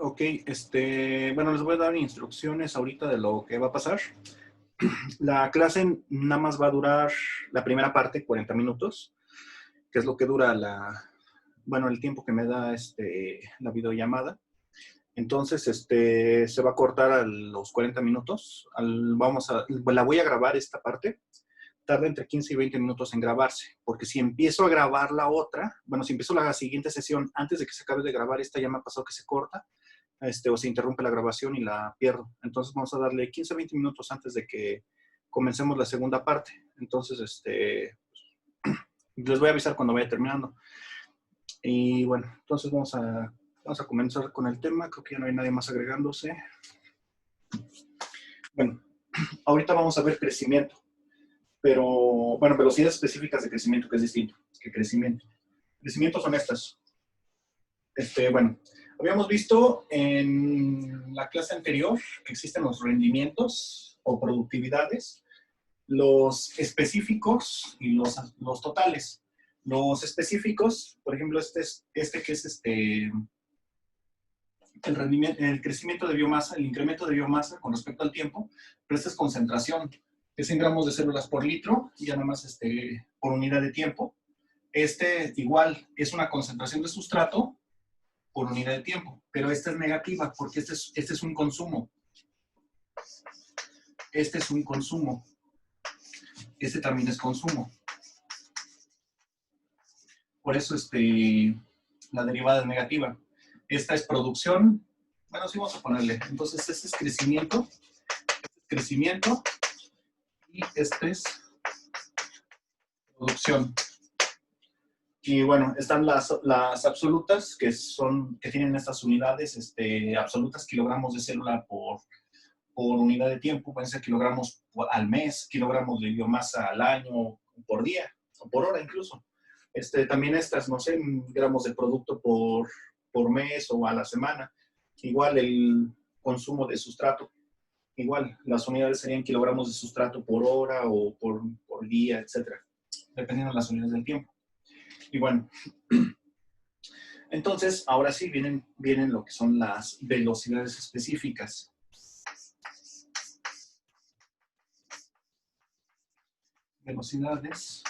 Ok, bueno, les voy a dar instrucciones ahorita de lo que va a pasar. La clase nada más va a durar la primera parte, 40 minutos, que es lo que dura bueno, el tiempo que me da la videollamada. Entonces, se va a cortar a los 40 minutos. La voy a grabar esta parte. Tarda entre 15 y 20 minutos en grabarse, porque si empiezo a grabar la otra, bueno, si empiezo la siguiente sesión antes de que se acabe de grabar esta, ya me ha pasado que se corta, o se interrumpe la grabación y la pierdo. Entonces vamos a darle 15 a 20 minutos antes de que comencemos la segunda parte. Entonces, les voy a avisar cuando vaya terminando. Y bueno, entonces vamos a comenzar con el tema. Creo que ya no hay nadie más agregándose. Bueno, ahorita vamos a ver crecimiento. Pero, bueno, velocidades específicas de crecimiento, que es distinto que crecimiento. Crecimientos son estas. Bueno, habíamos visto en la clase anterior que existen los rendimientos o productividades, los específicos y los totales. Los específicos, por ejemplo, que es el rendimiento, el crecimiento de biomasa, el incremento de biomasa con respecto al tiempo, pero esta es concentración. Es en gramos de células por litro, y ya nada más por unidad de tiempo. Igual es una concentración de sustrato por unidad de tiempo, pero esta es negativa porque este es un consumo. Este es un consumo. Este también es consumo. Por eso la derivada es negativa. Esta es producción. Bueno, sí vamos a ponerle. Entonces este es crecimiento. Y este es producción. Y bueno, están las absolutas, que tienen estas unidades absolutas, kilogramos de célula por unidad de tiempo, pueden ser kilogramos al mes, kilogramos de biomasa al año, por día, o por hora incluso. También estas, no sé, gramos de producto por mes o a la semana. Igual el consumo de sustrato. Igual, las unidades serían kilogramos de sustrato por hora o por día, etcétera, dependiendo de las unidades del tiempo. Y bueno, entonces, ahora sí vienen lo que son las velocidades específicas. Velocidades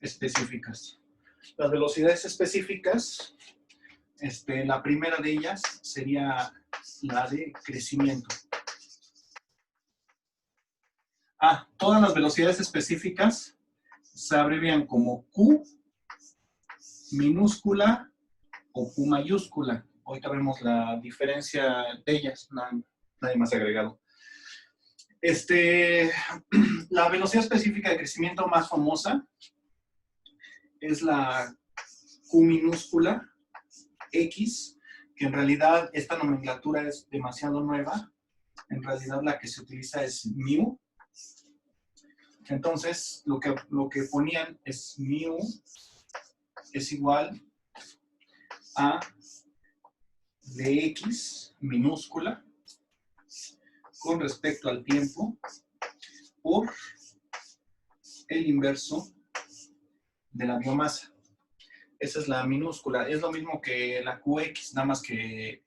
específicas. Las velocidades específicas, la primera de ellas sería la de crecimiento. Todas las velocidades específicas se abrevian como Q minúscula o Q mayúscula. Ahorita vemos la diferencia de ellas, nadie más agregado. La velocidad específica de crecimiento más famosa es la Q minúscula X, que en realidad esta nomenclatura es demasiado nueva. En realidad la que se utiliza es mu. Entonces, lo que ponían es mu es igual a dx minúscula con respecto al tiempo por el inverso de la biomasa. Esa es la minúscula. Es lo mismo que la QX, nada más que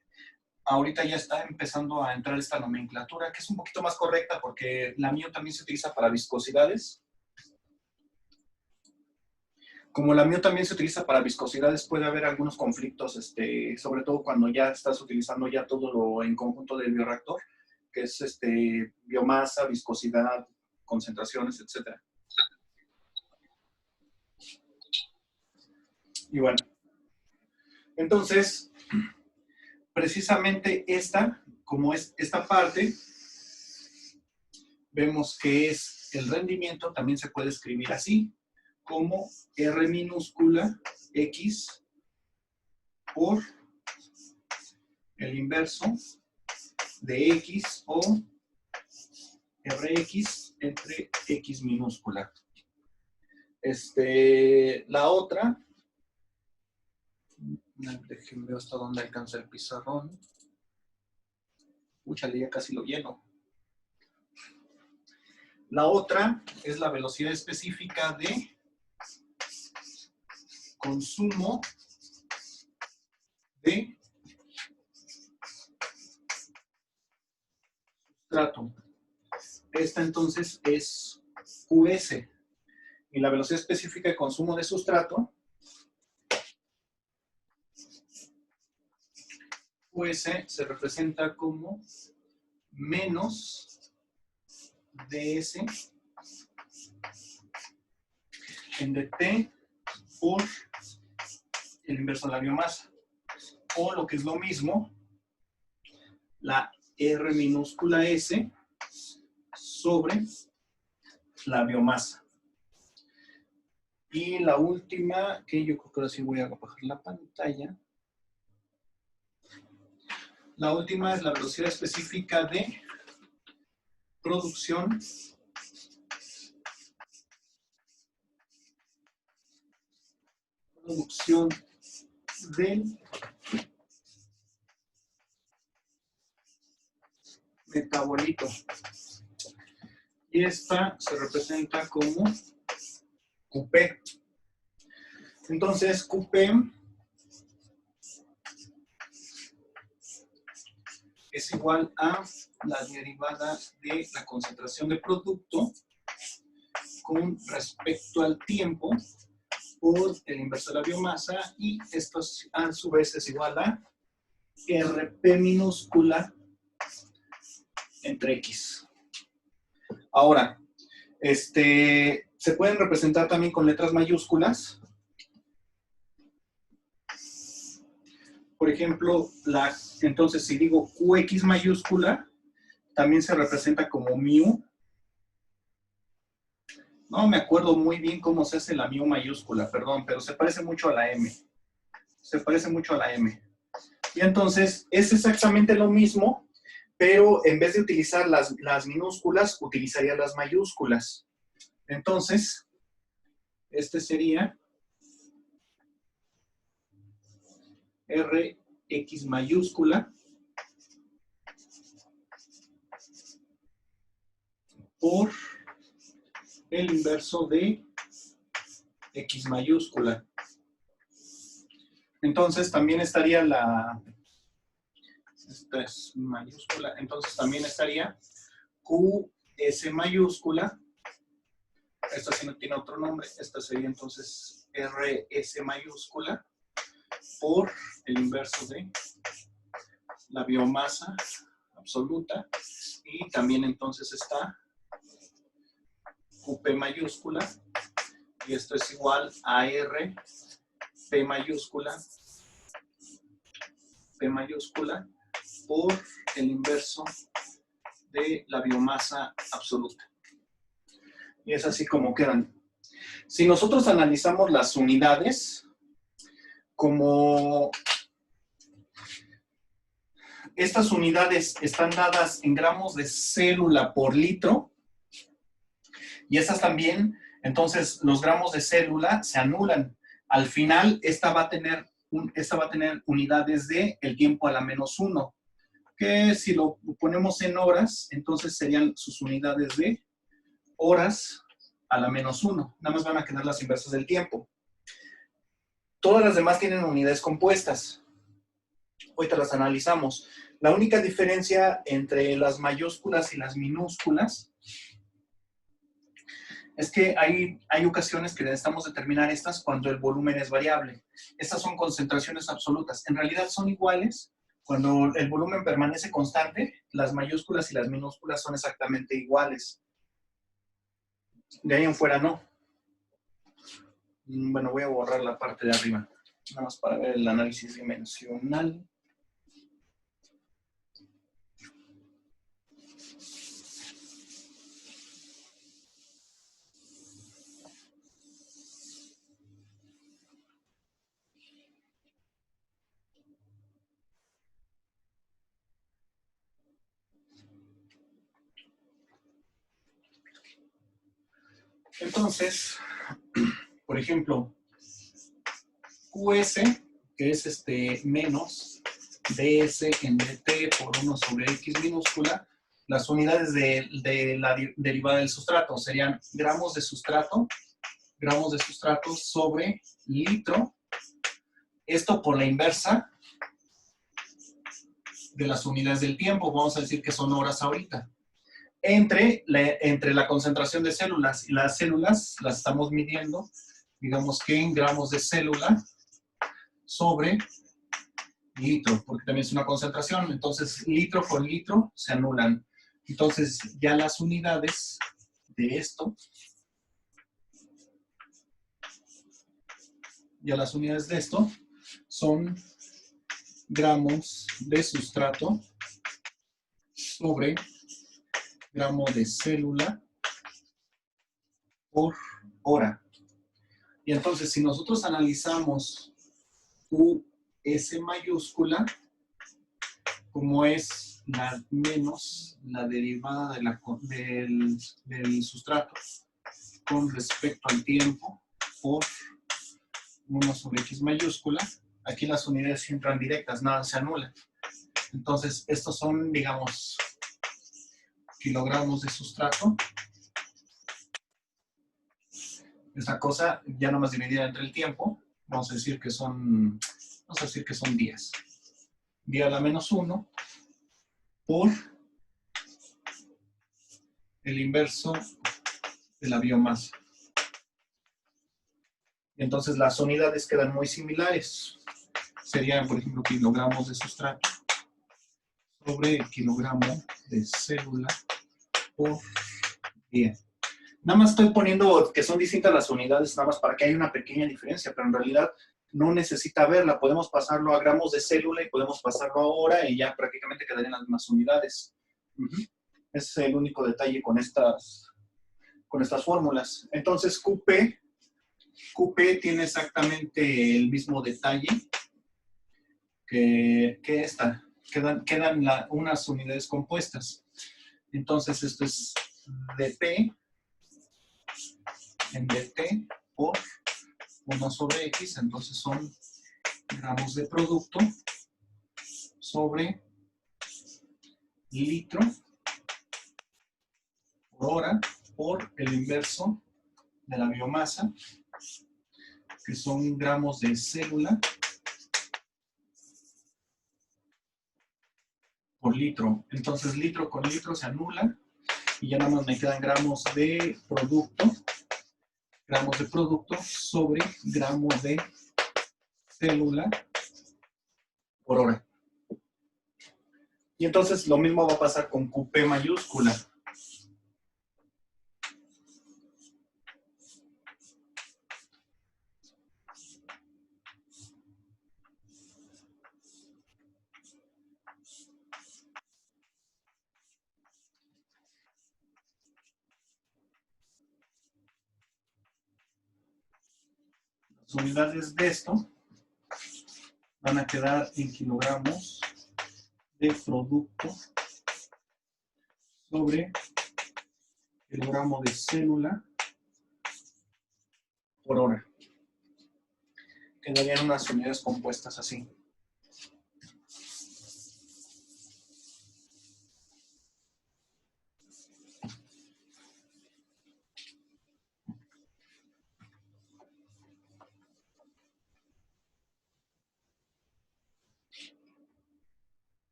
ahorita ya está empezando a entrar esta nomenclatura, que es un poquito más correcta porque la mu también se utiliza para viscosidades. Como la mu también se utiliza para viscosidades, puede haber algunos conflictos, sobre todo cuando ya estás utilizando ya todo lo en conjunto del bioreactor, que es biomasa, viscosidad, concentraciones, etc. Y bueno, entonces, precisamente como es esta parte, vemos que es el rendimiento, también se puede escribir así, como R minúscula X por el inverso de X o Rx entre X minúscula. La otra, déjenme ver hasta dónde alcanza el pizarrón. Úchale, ya casi lo lleno. La otra es la velocidad específica de consumo de sustrato. Esta entonces es QS. Y la velocidad específica de consumo de sustrato, QS, se representa como menos ds en dt por el inverso de la biomasa. O lo que es lo mismo, la R minúscula S sobre la biomasa. Y la última, que yo creo que ahora sí voy a bajar la pantalla. La última es la velocidad específica de producción del metabolito. Y esta se representa como QP. Entonces, QP es igual a la derivada de la concentración de producto con respecto al tiempo por el inverso de la biomasa, y esto a su vez es igual a RP minúscula entre X. Ahora, se pueden representar también con letras mayúsculas. Por ejemplo, entonces si digo QX mayúscula, también se representa como mu. No me acuerdo muy bien cómo se hace la mu mayúscula, perdón, pero se parece mucho a la M. Se parece mucho a la M. Y entonces es exactamente lo mismo, pero en vez de utilizar las minúsculas, utilizaría las mayúsculas. Entonces, este sería RX mayúscula por el inverso de X mayúscula. Entonces también estaría esta es mayúscula, entonces también estaría QS mayúscula. Esta sí no tiene otro nombre, esta sería entonces RS mayúscula por el inverso de la biomasa absoluta, y también entonces está QP mayúscula, y esto es igual a R P mayúscula por el inverso de la biomasa absoluta. Y es así como quedan. Si nosotros analizamos las unidades, como estas unidades están dadas en gramos de célula por litro, y estas también, entonces los gramos de célula se anulan. Al final, esta va a tener unidades de el tiempo a la -1, que si lo ponemos en horas, entonces serían sus unidades de horas a la -1. Nada más van a quedar las inversas del tiempo. Todas las demás tienen unidades compuestas. Ahorita las analizamos. La única diferencia entre las mayúsculas y las minúsculas es que hay ocasiones que necesitamos determinar estas cuando el volumen es variable. Estas son concentraciones absolutas. En realidad son iguales. Cuando el volumen permanece constante, las mayúsculas y las minúsculas son exactamente iguales. De ahí en fuera no. Bueno, voy a borrar la parte de arriba, nada más para ver el análisis dimensional. Entonces, por ejemplo, QS, que es menos ds en dt por 1 sobre x minúscula, las unidades de la derivada del sustrato serían gramos de sustrato gramos de sustrato sobre litro. Esto por la inversa de las unidades del tiempo. Vamos a decir que son horas ahorita. Entre la concentración de células y las células las estamos midiendo, digamos que en gramos de célula sobre litro, porque también es una concentración. Entonces, litro con litro se anulan. Entonces, ya las unidades de esto, son gramos de sustrato sobre gramo de célula por hora. Y entonces, si nosotros analizamos QS mayúscula, como es la menos la derivada del sustrato con respecto al tiempo por 1 sobre X mayúscula, aquí las unidades entran directas, nada se anula. Entonces, estos son, digamos, kilogramos de sustrato. Esta cosa ya nomás dividida entre el tiempo, vamos a decir que son días. Día a la menos 1 por el inverso de la biomasa. Entonces las unidades quedan muy similares. Serían, por ejemplo, kilogramos de sustrato sobre el kilogramo de célula por día. Nada más estoy poniendo que son distintas las unidades, nada más para que haya una pequeña diferencia, pero en realidad no necesita verla. Podemos pasarlo a gramos de célula y podemos pasarlo a hora y ya prácticamente quedarían las mismas unidades. Ese es el único detalle con estas fórmulas. Entonces, QP tiene exactamente el mismo detalle que esta. Quedan unas unidades compuestas. Entonces, esto es dP en dt por 1 sobre X. Entonces, son gramos de producto sobre litro por hora por el inverso de la biomasa, que son gramos de célula por litro. Entonces, litro con litro se anula y ya nada más me quedan gramos de producto sobre gramos de célula por hora. Y entonces lo mismo va a pasar con QP mayúscula. Las unidades de esto van a quedar en kilogramos de producto sobre kilogramo de célula por hora. Quedarían unas unidades compuestas así.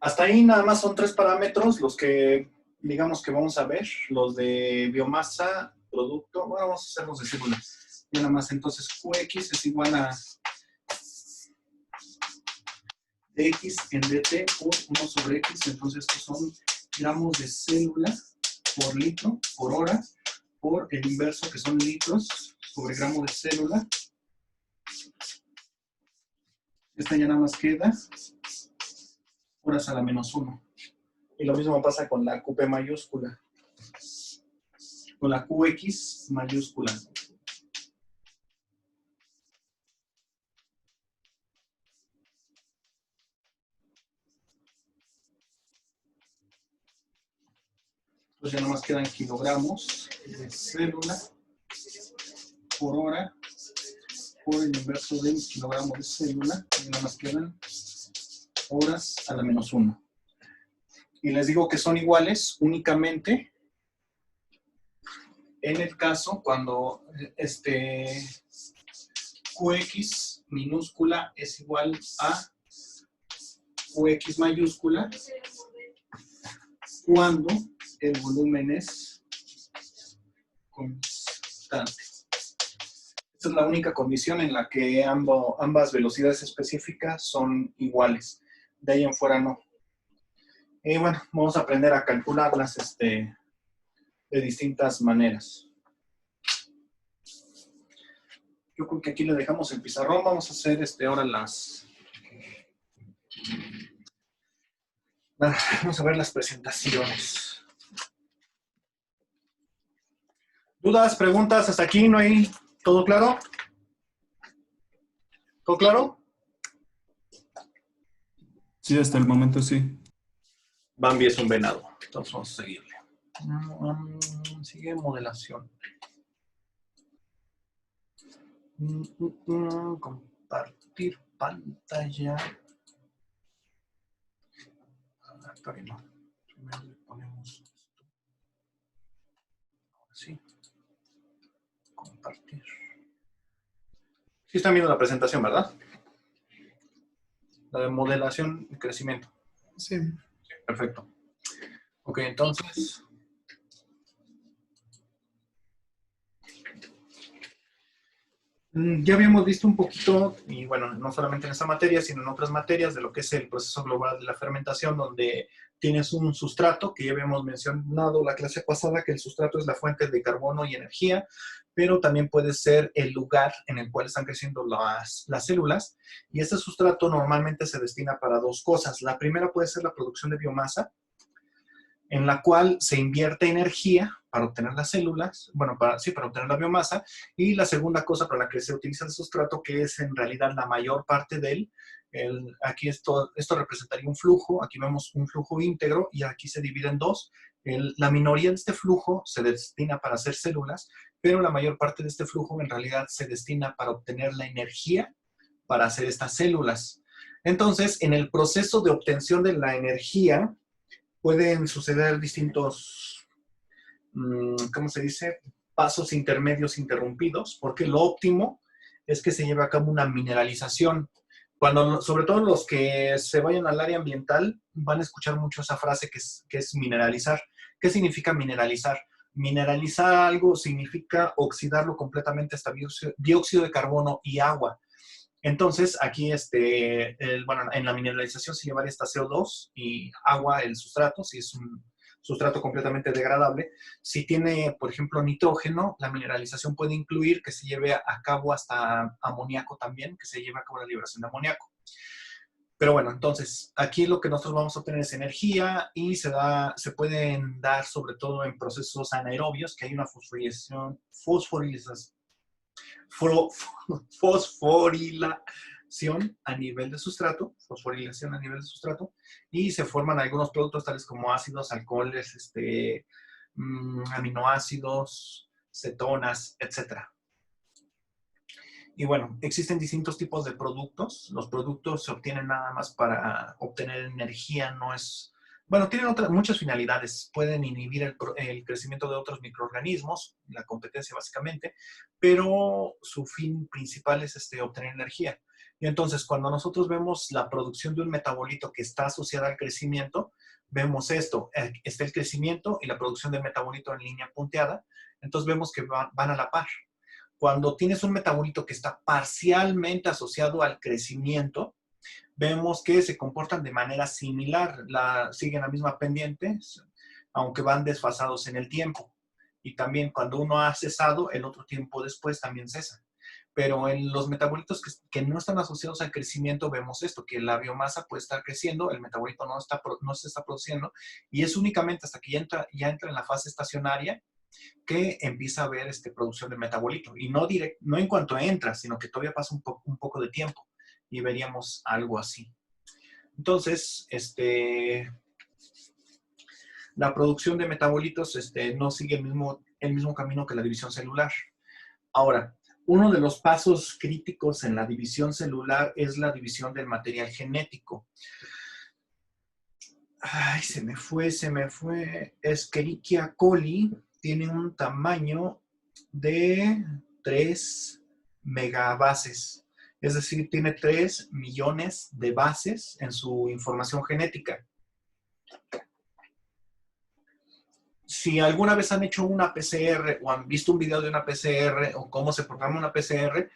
Hasta ahí nada más son 3 parámetros los que, digamos, que vamos a ver. Los de biomasa, producto, bueno, vamos a hacer los de célula. Y nada más, entonces Qx es igual a dx en dt por 1 sobre x. Entonces estos son gramos de célula por litro por hora por el inverso, que son litros sobre gramo de célula. Esta ya nada más queda horas a la menos 1. Y lo mismo pasa con la QP mayúscula. Con la QX mayúscula. Pues ya nomás quedan kilogramos de célula por hora por el inverso de kilogramo de célula. Y nada más quedan horas a la menos 1. Y les digo que son iguales únicamente en el caso cuando Qx minúscula es igual a Qx mayúscula cuando el volumen es constante. Esta es la única condición en la que ambas velocidades específicas son iguales. De ahí en fuera no. Y bueno, vamos a aprender a calcularlas de distintas maneras. Yo creo que aquí le dejamos el pizarrón. Vamos a hacer ahora vamos a ver las presentaciones. ¿Dudas, preguntas? ¿Hasta aquí no hay? ¿Todo claro? ¿Todo claro? Sí, hasta el momento sí. Bambi es un venado. Entonces vamos a seguirle. Sigue modelación. Compartir pantalla. Todavía no. Primero le ponemos esto. Ahora sí. Compartir. Sí están viendo la presentación, ¿verdad? La de modelación y crecimiento. Sí. Perfecto. Ok, entonces. Ya habíamos visto un poquito, y bueno, no solamente en esta materia, sino en otras materias, de lo que es el proceso global de la fermentación, donde tienes un sustrato, que ya habíamos mencionado la clase pasada, que el sustrato es la fuente de carbono y energía, pero también puede ser el lugar en el cual están creciendo las células, y este sustrato normalmente se destina para dos cosas. La primera puede ser la producción de biomasa, en la cual se invierte energía para obtener las células, bueno, para obtener la biomasa, y la segunda cosa para la que se utiliza el sustrato, que es en realidad la mayor parte de él, aquí esto representaría un flujo, aquí vemos un flujo íntegro, y aquí se divide en dos. La minoría de este flujo se destina para hacer células, pero la mayor parte de este flujo en realidad se destina para obtener la energía para hacer estas células. Entonces, en el proceso de obtención de la energía, pueden suceder distintos, ¿cómo se dice? Pasos intermedios interrumpidos, porque lo óptimo es que se lleve a cabo una mineralización. Sobre todo los que se vayan al área ambiental, van a escuchar mucho esa frase que es mineralizar. ¿Qué significa mineralizar? Mineralizar algo significa oxidarlo completamente hasta dióxido de carbono y agua. Entonces, aquí, bueno, en la mineralización se llevaría esta CO2 y agua, el sustrato, si es un sustrato completamente degradable. Si tiene, por ejemplo, nitrógeno, la mineralización puede incluir que se lleve a cabo hasta amoníaco también, que se lleve a cabo la liberación de amoníaco. Pero bueno, entonces, aquí lo que nosotros vamos a obtener es energía y se pueden dar sobre todo en procesos anaerobios, que hay una fosforilación a nivel de sustrato, fosforilación a nivel de sustrato, y se forman algunos productos tales como ácidos, alcoholes, aminoácidos, cetonas, etc. Y bueno, existen distintos tipos de productos. Los productos se obtienen nada más para obtener energía, no es... Bueno, tienen muchas finalidades. Pueden inhibir el crecimiento de otros microorganismos, la competencia básicamente, pero su fin principal es obtener energía. Y entonces, cuando nosotros vemos la producción de un metabolito que está asociada al crecimiento, vemos esto. Está el crecimiento y la producción del metabolito en línea punteada. Entonces vemos que van a la par. Cuando tienes un metabolito que está parcialmente asociado al crecimiento, vemos que se comportan de manera similar, siguen la misma pendiente, aunque van desfasados en el tiempo. Y también cuando uno ha cesado, el otro tiempo después también cesa. Pero en los metabolitos que no están asociados al crecimiento, vemos esto, que la biomasa puede estar creciendo, el metabolito no se está produciendo, y es únicamente hasta que ya entra en la fase estacionaria que empieza a haber producción de metabolito. Y no en cuanto entra, sino que todavía pasa un poco de tiempo. Y veríamos algo así. Entonces, la producción de metabolitos no sigue el mismo camino que la división celular. Ahora, uno de los pasos críticos en la división celular es la división del material genético. Ay, se me fue. Escherichia coli tiene un tamaño de 3 megabases. Es decir, tiene 3 millones de bases en su información genética. Si alguna vez han hecho una PCR o han visto un video de una PCR o cómo se programa una PCR,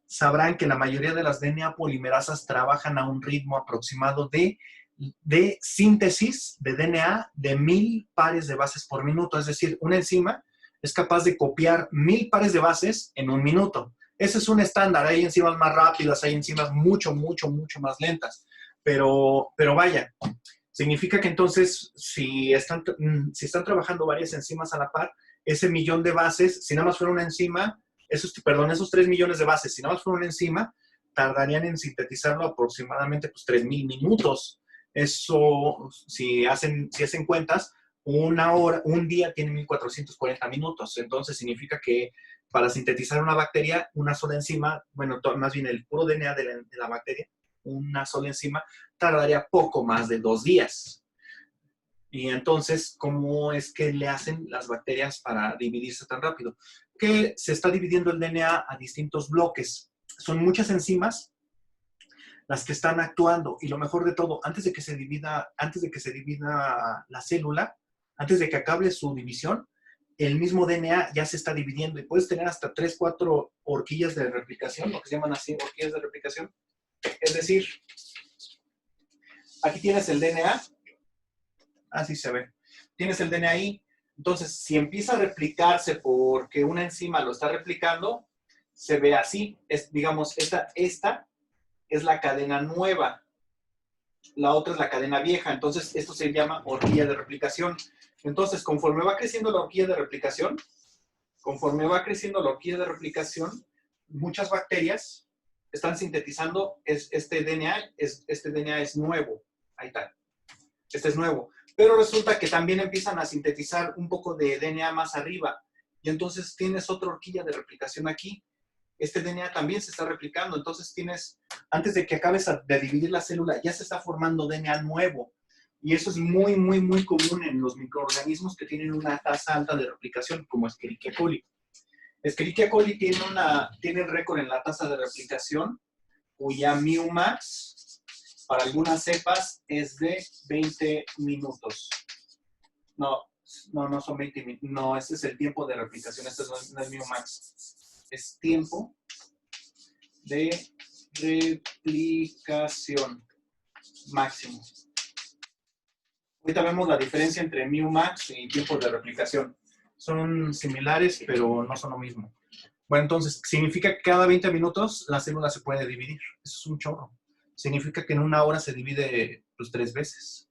sabrán que la mayoría de las DNA polimerasas trabajan a un ritmo aproximado de síntesis de DNA de 1000 pares de bases por minuto. Es decir, una enzima es capaz de copiar 1000 pares de bases en un minuto. Ese es un estándar. Hay enzimas más rápidas, hay enzimas mucho más lentas. Pero vaya, significa que entonces, si están trabajando varias enzimas a la par, ese millón de bases, si nada más fuera una enzima, esos 3 millones de bases, si nada más fuera una enzima, tardarían en sintetizarlo aproximadamente pues, 3000 minutos. Eso, si hacen cuentas, un día tiene 1440 minutos. Entonces significa que para sintetizar una bacteria, una sola enzima, bueno, más bien el puro DNA de la bacteria, una sola enzima, tardaría poco más de 2 días. Y entonces, ¿cómo es que le hacen las bacterias para dividirse tan rápido? Que se está dividiendo el DNA a distintos bloques. Son muchas enzimas las que están actuando. Y lo mejor de todo, antes de que se divida la célula, antes de que acabe su división, el mismo DNA ya se está dividiendo. Y puedes tener hasta 3, 4 horquillas de replicación, lo que se llaman así, horquillas de replicación. Es decir, aquí tienes el DNA. Así se ve. Tienes el DNA ahí. Entonces, si empieza a replicarse porque una enzima lo está replicando, se ve así. Digamos, esta es la cadena nueva. La otra es la cadena vieja. Entonces, esto se llama horquilla de replicación. Entonces, conforme va creciendo la horquilla de replicación, muchas bacterias están sintetizando este DNA. Este DNA es nuevo. Ahí está. Este es nuevo. Pero resulta que también empiezan a sintetizar un poco de DNA más arriba. Y entonces tienes otra horquilla de replicación aquí. Este DNA también se está replicando. Entonces antes de que acabes de dividir la célula, ya se está formando DNA nuevo. Y eso es muy común en los microorganismos que tienen una tasa alta de replicación, como Escherichia coli. Escherichia coli tiene el récord en la tasa de replicación, cuya μmax para algunas cepas es de 20 minutos. No son 20 minutos. No, ese es el tiempo de replicación. Este no es μmax. Es tiempo de replicación máximo. Ahorita vemos la diferencia entre μmax y tiempo de replicación. Son similares, pero no son lo mismo. Bueno, entonces, significa que cada 20 minutos la célula se puede dividir. Eso es un chorro. Significa que en una hora se divide pues 3 veces.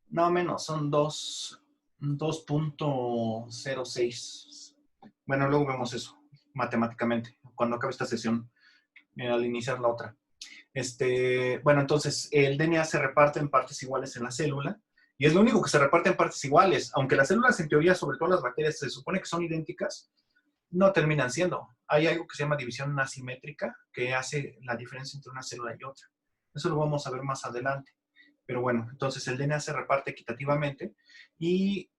No menos, son 2.06. Bueno, luego vemos eso matemáticamente, cuando acabe esta sesión, al iniciar la otra. Bueno, entonces el DNA se reparte en partes iguales en la célula, y es lo único que se reparte en partes iguales. Aunque las células, en teoría, sobre todo las bacterias, se supone que son idénticas, no terminan siendo. Hay algo que se llama división asimétrica, que hace la diferencia entre una célula y otra. Eso lo vamos a ver más adelante. Pero bueno, entonces el DNA se reparte equitativamente, y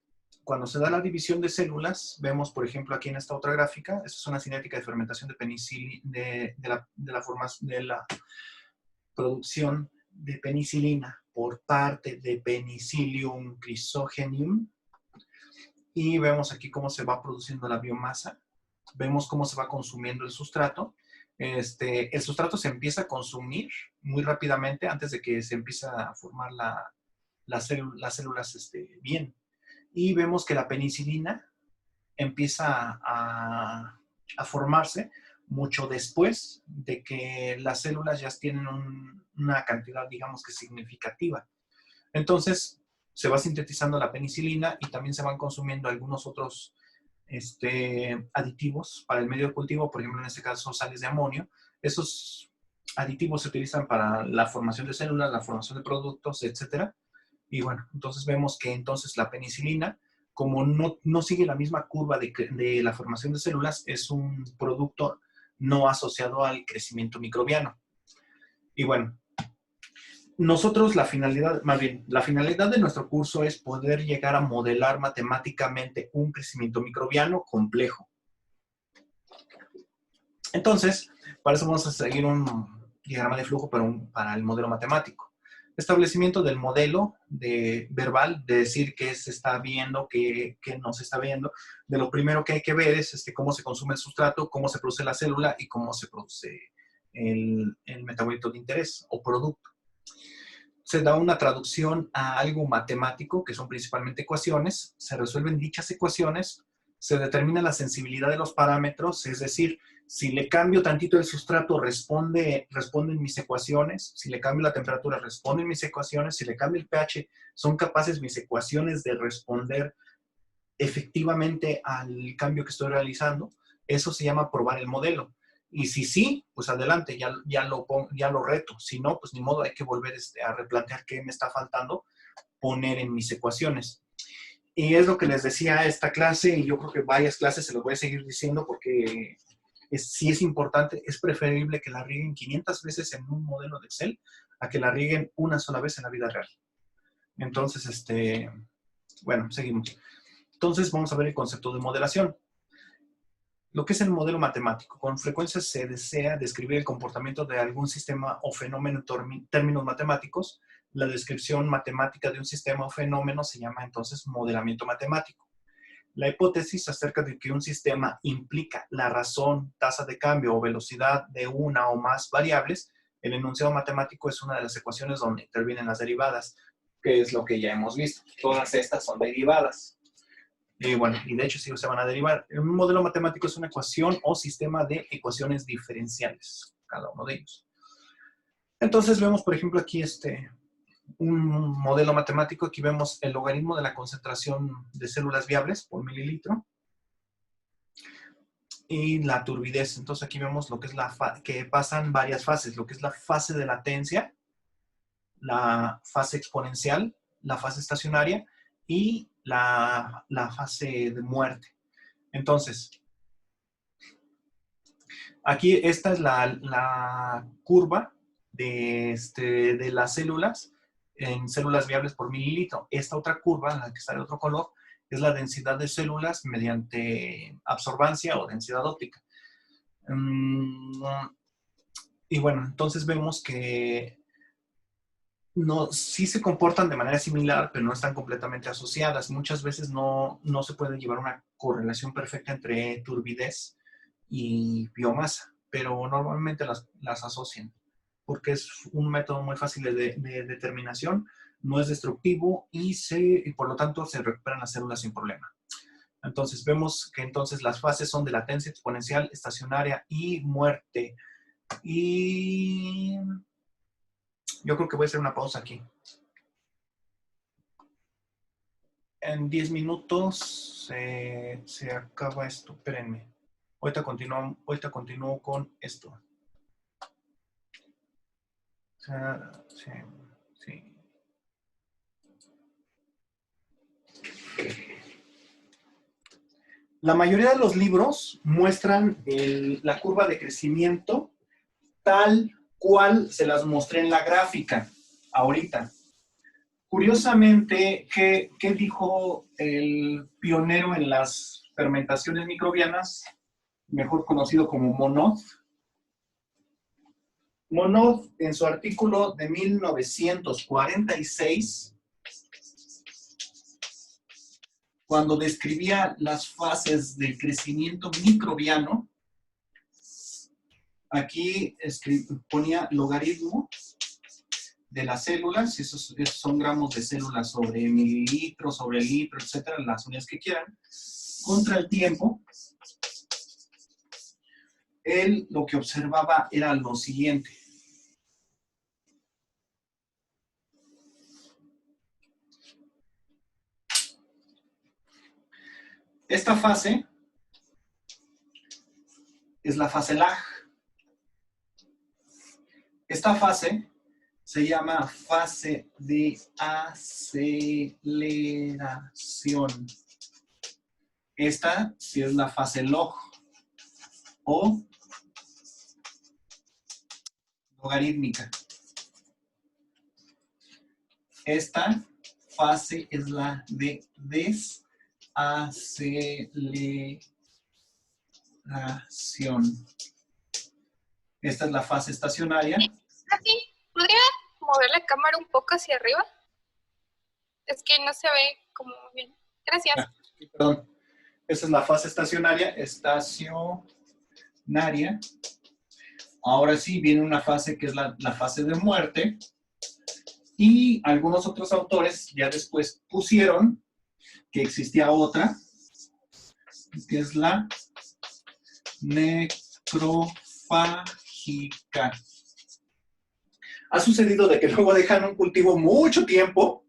cuando se da la división de células, vemos, por ejemplo, aquí en esta otra gráfica, esta es una cinética de fermentación de penicilina, de la producción de penicilina por parte de Penicillium chrysogenium. Y vemos aquí cómo se va produciendo la biomasa. Vemos cómo se va consumiendo el sustrato. El sustrato se empieza a consumir muy rápidamente antes de que se empiece a formar las células bien. Y vemos que la penicilina empieza a formarse mucho después de que las células ya tienen una cantidad, digamos que significativa. Entonces, se va sintetizando la penicilina y también se van consumiendo algunos otros aditivos para el medio de cultivo, por ejemplo, en este caso, sales de amonio. Esos aditivos se utilizan para la formación de células, la formación de productos, etc. Y bueno, entonces vemos que entonces la penicilina, como no sigue la misma curva de la formación de células, es un producto no asociado al crecimiento microbiano. Y bueno, nosotros la finalidad, más bien, la finalidad de nuestro curso es poder llegar a modelar matemáticamente un crecimiento microbiano complejo. Entonces, para eso vamos a seguir un diagrama de flujo para el modelo matemático. Establecimiento del modelo verbal, de decir qué se está viendo, qué no se está viendo. De lo primero que hay que ver es cómo se consume el sustrato, cómo se produce la célula y cómo se produce el metabolito de interés o producto. Se da una traducción a algo matemático, que son principalmente ecuaciones. Se resuelven dichas ecuaciones, se determina la sensibilidad de los parámetros, es decir, si le cambio tantito el sustrato, responden mis ecuaciones. Si le cambio la temperatura, responden mis ecuaciones. Si le cambio el pH, son capaces mis ecuaciones de responder efectivamente al cambio que estoy realizando. Eso se llama probar el modelo. Y si sí, pues adelante, ya lo reto. Si no, pues ni modo, hay que volver a replantear qué me está faltando poner en mis ecuaciones. Y es lo que les decía esta clase, y yo creo que varias clases se los voy a seguir diciendo porque sí es importante, es preferible que la rieguen 500 veces en un modelo de Excel a que la rieguen una sola vez en la vida real. Entonces, bueno, seguimos. Entonces vamos a ver el concepto de modelación. Lo que es el modelo matemático. Con frecuencia se desea describir el comportamiento de algún sistema o fenómeno en términos matemáticos. La descripción matemática de un sistema o fenómeno se llama entonces modelamiento matemático. La hipótesis acerca de que un sistema implica la razón, tasa de cambio o velocidad de una o más variables, el enunciado matemático es una de las ecuaciones donde intervienen las derivadas, que es lo que ya hemos visto. Todas estas son derivadas. Bueno, y de hecho sí se van a derivar. Un modelo matemático es una ecuación o sistema de ecuaciones diferenciales, cada uno de ellos. Entonces vemos, por ejemplo, aquí un modelo matemático. Aquí vemos el logaritmo de la concentración de células viables por mililitro y la turbidez. Entonces aquí vemos lo que es que pasan varias fases, lo que es la fase de latencia, la fase exponencial, la fase estacionaria y la fase de muerte. Entonces, aquí esta es la curva de las células en células viables por mililitro. Esta otra curva, la que está de otro color, es la densidad de células mediante absorbancia o densidad óptica. Y bueno, entonces vemos que sí se comportan de manera similar, pero no están completamente asociadas. Muchas veces no se puede llevar una correlación perfecta entre turbidez y biomasa, pero normalmente las asocian, porque es un método muy fácil de determinación, no es destructivo y por lo tanto se recuperan las células sin problema. Entonces vemos que entonces las fases son de latencia exponencial, estacionaria y muerte. Y yo creo que voy a hacer una pausa aquí. En 10 minutos se acaba esto. Espérenme. Ahorita continúo con esto. O sea, sí. La mayoría de los libros muestran la curva de crecimiento tal cual se las mostré en la gráfica ahorita. Curiosamente, ¿qué dijo el pionero en las fermentaciones microbianas, mejor conocido como Monod? Monod, en su artículo de 1946, cuando describía las fases del crecimiento microbiano, aquí ponía logaritmo de las células, esos son gramos de células sobre mililitros, sobre litro, etcétera, las unidades que quieran, contra el tiempo. Él lo que observaba era lo siguiente. Esta fase es la fase lag. Esta fase se llama fase de aceleración. Esta sí es la fase log o logarítmica. esta fase es la de desaceleración. Esta es la fase estacionaria. Así, ¿podría mover la cámara un poco hacia arriba? Es que no se ve como bien. Gracias. Perdón. Esta es la fase estacionaria. Ahora sí viene una fase que es la fase de muerte. Y algunos otros autores ya después pusieron que existía otra, que es la necrofágica. Ha sucedido de que luego dejan un cultivo mucho tiempo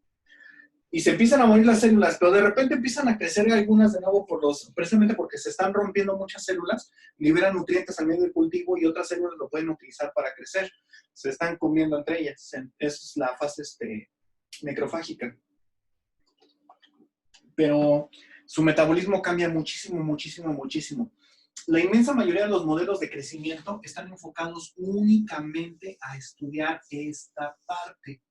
y se empiezan a morir las células, pero de repente empiezan a crecer algunas de nuevo precisamente porque se están rompiendo muchas células, liberan nutrientes al medio del cultivo y otras células lo pueden utilizar para crecer. Se están comiendo entre ellas. Esa es la fase necrofágica. Pero su metabolismo cambia muchísimo, muchísimo, muchísimo. La inmensa mayoría de los modelos de crecimiento están enfocados únicamente a estudiar esta parte.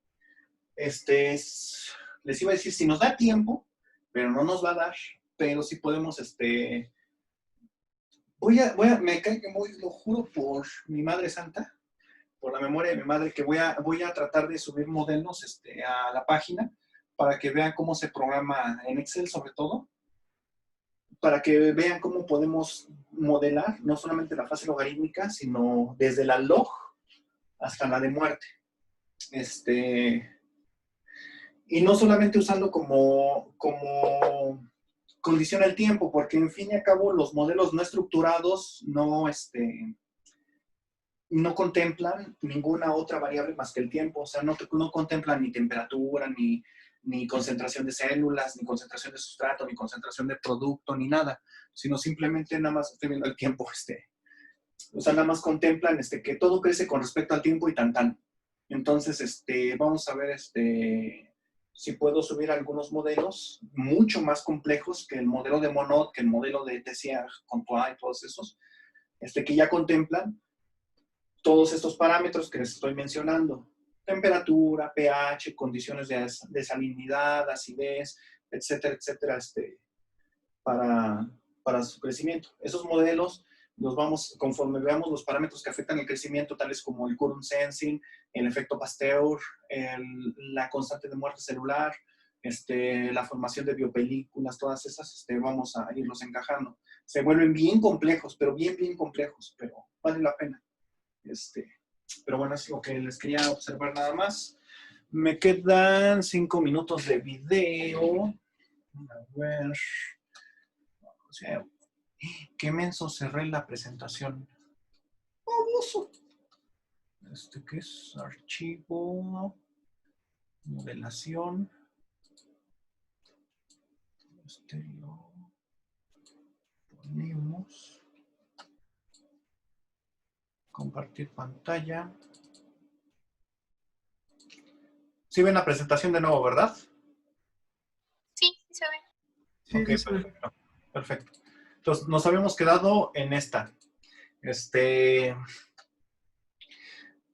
Les iba a decir, si nos da tiempo, pero no nos va a dar, pero sí podemos, me cae que lo juro por mi Madre Santa, por la memoria de mi madre, que voy a tratar de subir modelos a la página para que vean cómo se programa en Excel, sobre todo, para que vean cómo podemos modelar no solamente la fase logarítmica, sino desde la log hasta la de muerte. Y no solamente usando como condición el tiempo, porque en fin y al cabo los modelos no estructurados no contemplan ninguna otra variable más que el tiempo. O sea, no contemplan ni temperatura, ni concentración de células, ni concentración de sustrato, ni concentración de producto, ni nada, sino simplemente nada más estoy viendo el tiempo. O sea, nada más contemplan que todo crece con respecto al tiempo y tan tan. Entonces, vamos a ver si puedo subir algunos modelos mucho más complejos que el modelo de Monod, que el modelo de Tessier, Contois y todos esos, que ya contemplan todos estos parámetros que les estoy mencionando. Temperatura, pH, condiciones de salinidad, acidez, etcétera, etcétera, para su crecimiento. Esos modelos los vamos, conforme veamos los parámetros que afectan el crecimiento, tales como el current sensing, el efecto Pasteur, la constante de muerte celular, la formación de biopelículas, todas esas, vamos a irlos encajando. Se vuelven bien complejos, pero bien, bien complejos, pero vale la pena. Pero bueno, es lo que les quería observar nada más. Me quedan 5 minutos de video. A ver. O sea, qué menso cerré la presentación. Abuso. ¿Qué es? Archivo. Modelación. Lo ponemos. Compartir pantalla. ¿Sí ven la presentación de nuevo, verdad? Sí, sí se ve. Sí, Ok, sí. perfecto. Perfecto. Entonces, nos habíamos quedado en esta.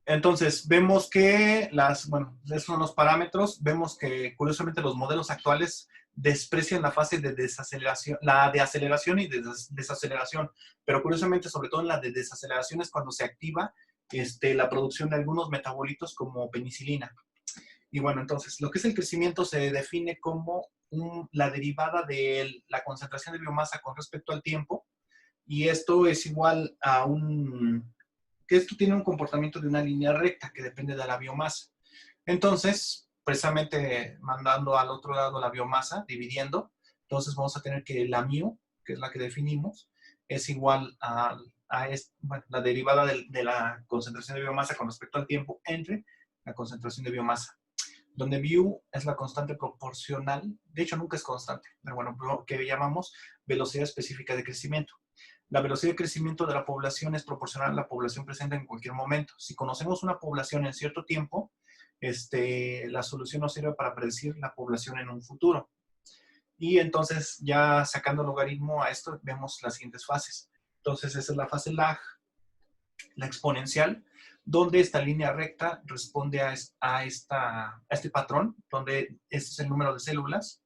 Entonces, vemos que esos son los parámetros. Vemos que, curiosamente, los modelos actuales desprecian la fase de desaceleración, la de aceleración y de desaceleración. Pero, curiosamente, sobre todo en la de desaceleración es cuando se activa la producción de algunos metabolitos como penicilina. Y bueno, entonces, lo que es el crecimiento se define como la derivada de la concentración de biomasa con respecto al tiempo. Y esto es igual a que esto tiene un comportamiento de una línea recta que depende de la biomasa. Entonces, precisamente mandando al otro lado la biomasa, dividiendo, entonces vamos a tener que la mu, que es la que definimos, es igual a la derivada de la concentración de biomasa con respecto al tiempo entre la concentración de biomasa, donde mu es la constante proporcional, de hecho nunca es constante, pero bueno, que llamamos velocidad específica de crecimiento. La velocidad de crecimiento de la población es proporcional a la población presente en cualquier momento. Si conocemos una población en cierto tiempo, la solución nos sirve para predecir la población en un futuro. Y entonces, ya sacando logaritmo a esto, vemos las siguientes fases. Entonces, esa es la fase lag, la exponencial, donde esta línea recta responde a este patrón, donde este es el número de células.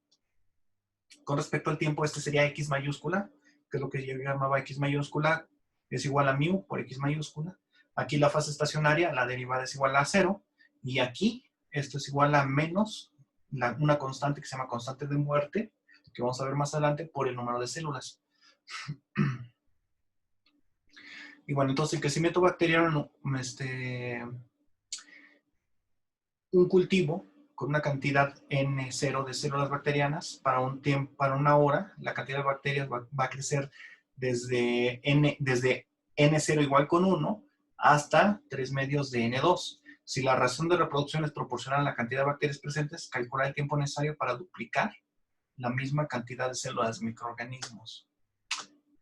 Con respecto al tiempo, este sería X mayúscula, que es lo que yo llamaba X mayúscula, es igual a mu por X mayúscula. Aquí la fase estacionaria, la derivada es igual a 0, y aquí esto es igual a menos una constante que se llama constante de muerte, que vamos a ver más adelante, por el número de células. Y bueno, entonces el crecimiento bacteriano, un cultivo con una cantidad N0 de células bacterianas para una hora, la cantidad de bacterias va a crecer desde N0 igual con 1 hasta 3 medios de N2. Si la razón de reproducción es proporcional a la cantidad de bacterias presentes, calcular el tiempo necesario para duplicar la misma cantidad de células de microorganismos.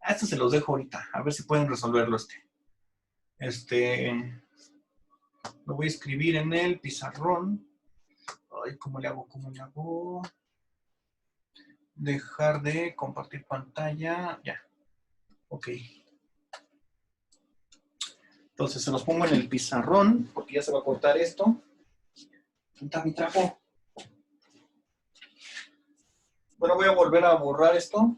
A esto se los dejo ahorita, a ver si pueden resolverlo lo voy a escribir en el pizarrón. Ay, ¿cómo le hago? ¿Cómo le hago? Dejar de compartir pantalla. Ya. Ok. Entonces se los pongo en el pizarrón, porque ya se va a cortar esto. ¿Dónde está mi trapo? Bueno, voy a volver a borrar esto.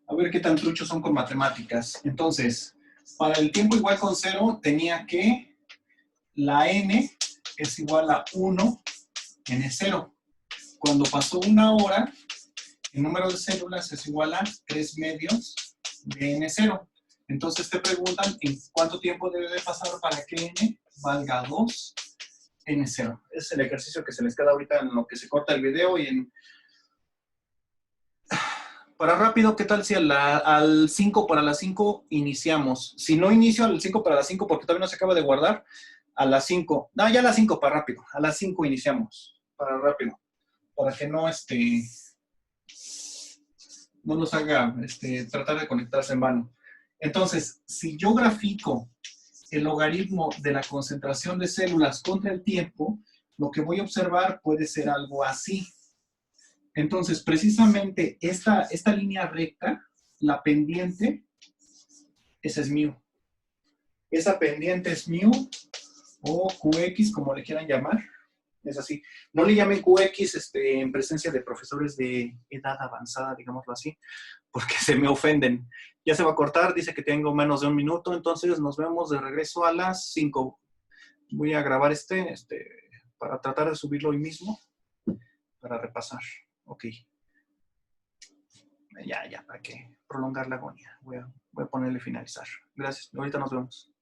A ver qué tan truchos son con matemáticas. Entonces, para el tiempo igual con 0, tenía que la n es igual a 1 n0. Cuando pasó una hora, el número de células es igual a 3 medios de n0. Entonces te preguntan en cuánto tiempo debe de pasar para que n valga 2 n0. Es el ejercicio que se les queda ahorita en lo que se corta el video y en... Para rápido, ¿qué tal si al 5 para las 5 iniciamos? Si no inicio al 5 para las 5 porque todavía no se acaba de guardar, a las 5. No, ya a las 5 para rápido. A las 5 iniciamos. Para rápido. Para que no, no nos haga tratar de conectarse en vano. Entonces, si yo grafico el logaritmo de la concentración de células contra el tiempo, lo que voy a observar puede ser algo así. Entonces, precisamente esta línea recta, la pendiente, esa es mu. Esa pendiente es mu, o QX, como le quieran llamar. Es así. No le llamen QX en presencia de profesores de edad avanzada, digámoslo así, porque se me ofenden. Ya se va a cortar, dice que tengo menos de 1 minuto, entonces nos vemos de regreso a las 5. Voy a grabar para tratar de subirlo hoy mismo, para repasar. Ok. Ya, para que prolongar la agonía. Voy a ponerle finalizar. Gracias. Ahorita nos vemos.